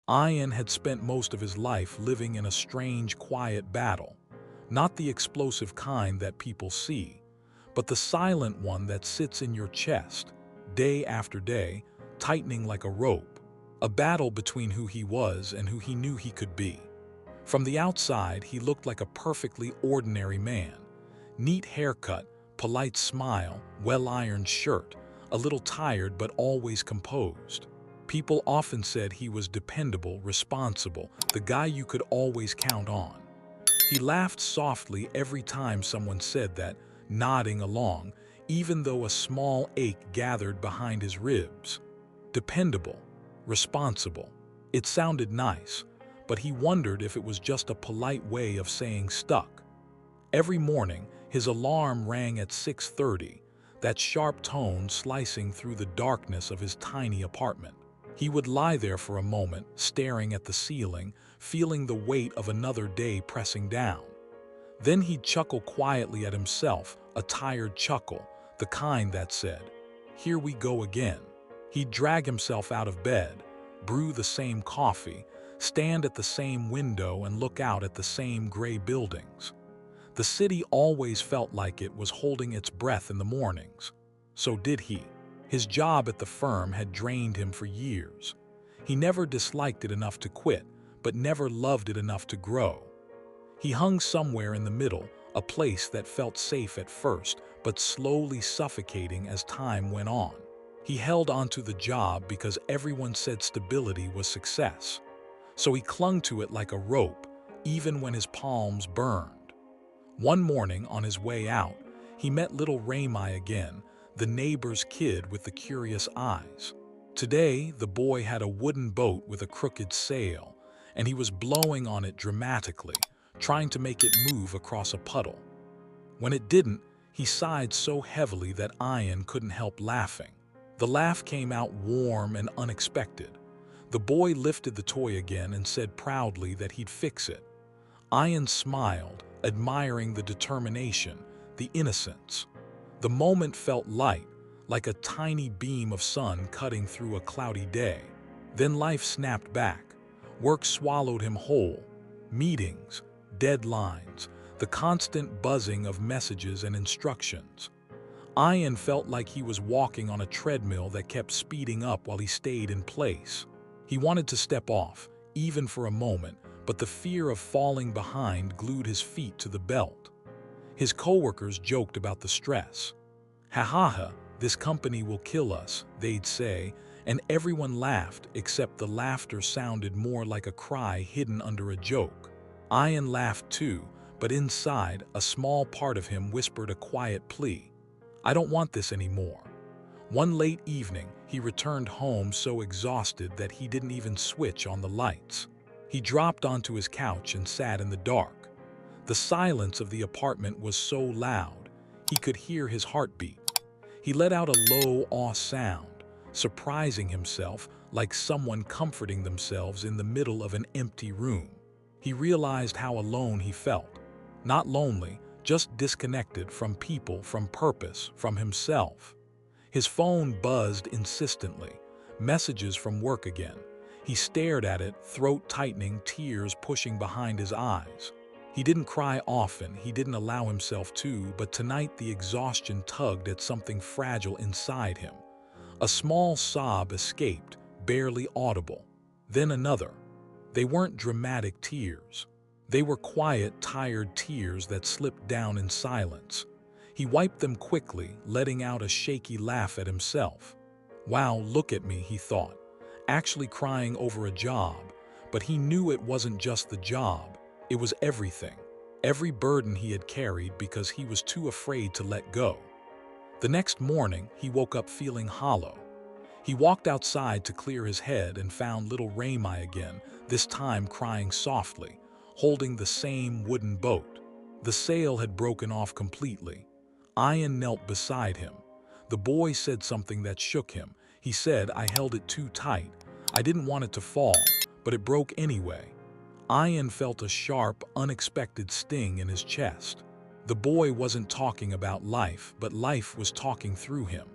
Ayan had spent most of his life living in a strange, quiet battle. Not the explosive kind that people see, but the silent one that sits in your chest, day after day, tightening like a rope. A battle between who he was and who he knew he could be. From the outside, he looked like a perfectly ordinary man. Neat haircut, polite smile, well-ironed shirt, a little tired but always composed. People often said he was dependable, responsible, the guy you could always count on. He laughed softly every time someone said that, nodding along, even though a small ache gathered behind his ribs. Dependable, responsible. It sounded nice, but he wondered if it was just a polite way of saying stuck. Every morning, his alarm rang at 6:30, that sharp tone slicing through the darkness of his tiny apartment. He would lie there for a moment, staring at the ceiling, feeling the weight of another day pressing down. Then he'd chuckle quietly at himself, a tired chuckle, the kind that said, "Here we go again." He'd drag himself out of bed, brew the same coffee, stand at the same window and look out at the same gray buildings. The city always felt like it was holding its breath in the mornings. So did he. His job at the firm had drained him for years. He never disliked it enough to quit, but never loved it enough to grow. He hung somewhere in the middle, a place that felt safe at first, but slowly suffocating as time went on. He held onto the job because everyone said stability was success. So he clung to it like a rope, even when his palms burned. One morning, on his way out, he met little Rami again, the neighbor's kid with the curious eyes. Today, the boy had a wooden boat with a crooked sail, and he was blowing on it dramatically, trying to make it move across a puddle. When it didn't, he sighed so heavily that Ayan couldn't help laughing. The laugh came out warm and unexpected. The boy lifted the toy again and said proudly that he'd fix it. Ayan smiled, admiring the determination, the innocence. The moment felt light, like a tiny beam of sun cutting through a cloudy day. Then life snapped back. Work swallowed him whole. Meetings, deadlines, the constant buzzing of messages and instructions. Ayan felt like he was walking on a treadmill that kept speeding up while he stayed in place. He wanted to step off, even for a moment, but the fear of falling behind glued his feet to the belt. His coworkers joked about the stress. "Ha ha ha, this company will kill us," they'd say, and everyone laughed except the laughter sounded more like a cry hidden under a joke. Ayan laughed too, but inside, a small part of him whispered a quiet plea. "I don't want this anymore." One late evening, he returned home so exhausted that he didn't even switch on the lights. He dropped onto his couch and sat in the dark. The silence of the apartment was so loud, he could hear his heartbeat. He let out a low awe sound, surprising himself like someone comforting themselves in the middle of an empty room. He realized how alone he felt. Not lonely, just disconnected from people, from purpose, from himself. His phone buzzed insistently, messages from work again. He stared at it, throat tightening, tears pushing behind his eyes. He didn't cry often, he didn't allow himself to, but tonight the exhaustion tugged at something fragile inside him. A small sob escaped, barely audible. Then another. They weren't dramatic tears. They were quiet, tired tears that slipped down in silence. He wiped them quickly, letting out a shaky laugh at himself. "Wow, look at me," he thought, actually crying over a job. But he knew it wasn't just the job, it was everything. Every burden he had carried because he was too afraid to let go. The next morning, he woke up feeling hollow. He walked outside to clear his head and found little Rami again, this time crying softly, holding the same wooden boat. The sail had broken off completely. Ayan knelt beside him. The boy said something that shook him. He said, "I held it too tight. I didn't want it to fall, but it broke anyway." Ayan felt a sharp, unexpected sting in his chest. The boy wasn't talking about life, but life was talking through him.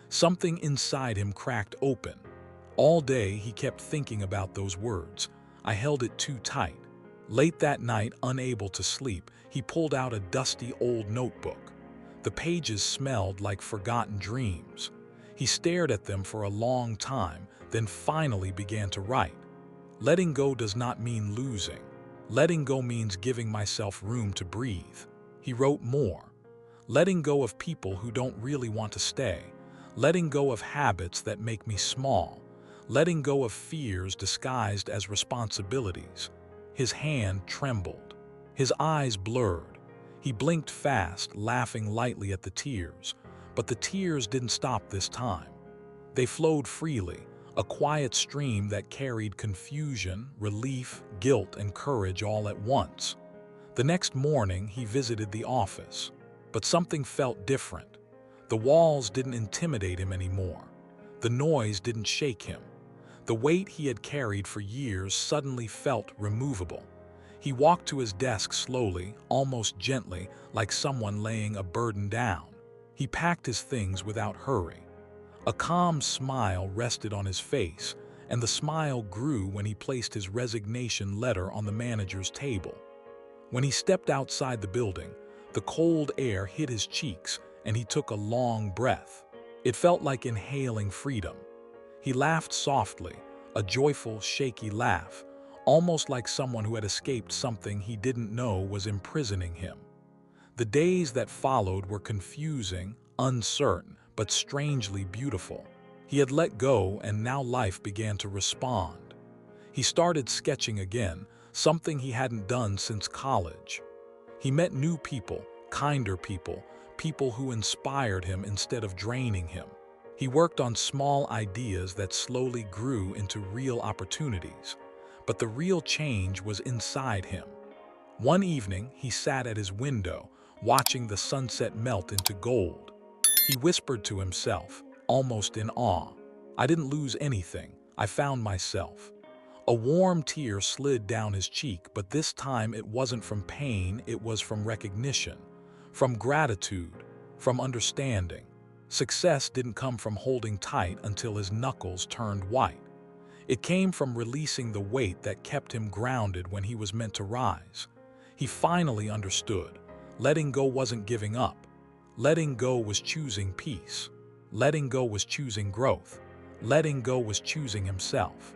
Something inside him cracked open. All day he kept thinking about those words. I held it too tight. Late that night, unable to sleep, he pulled out a dusty old notebook. The pages smelled like forgotten dreams. He stared at them for a long time, then finally began to write. Letting go does not mean losing. Letting go means giving myself room to breathe. He wrote more. Letting go of people who don't really want to stay. Letting go of habits that make me small. Letting go of fears disguised as responsibilities. His hand trembled. His eyes blurred. He blinked fast, laughing lightly at the tears. But the tears didn't stop this time. They flowed freely, a quiet stream that carried confusion, relief, guilt, and courage all at once. The next morning, he visited the office. But something felt different. The walls didn't intimidate him anymore. The noise didn't shake him. The weight he had carried for years suddenly felt removable. He walked to his desk slowly, almost gently, like someone laying a burden down. He packed his things without hurry. A calm smile rested on his face, and the smile grew when he placed his resignation letter on the manager's table. When he stepped outside the building, the cold air hit his cheeks, and he took a long breath. It felt like inhaling freedom. He laughed softly, a joyful, shaky laugh, almost like someone who had escaped something he didn't know was imprisoning him. The days that followed were confusing, uncertain, but strangely beautiful. He had let go, and now life began to respond. He started sketching again, something he hadn't done since college. He met new people, kinder people, people who inspired him instead of draining him. He worked on small ideas that slowly grew into real opportunities. But the real change was inside him. One evening, he sat at his window, watching the sunset melt into gold. He whispered to himself, almost in awe, "I didn't lose anything. I found myself." A warm tear slid down his cheek, but this time it wasn't from pain, it was from recognition, from gratitude, from understanding. Success didn't come from holding tight until his knuckles turned white. It came from releasing the weight that kept him grounded when he was meant to rise. He finally understood. Letting go wasn't giving up. Letting go was choosing peace. Letting go was choosing growth. Letting go was choosing himself.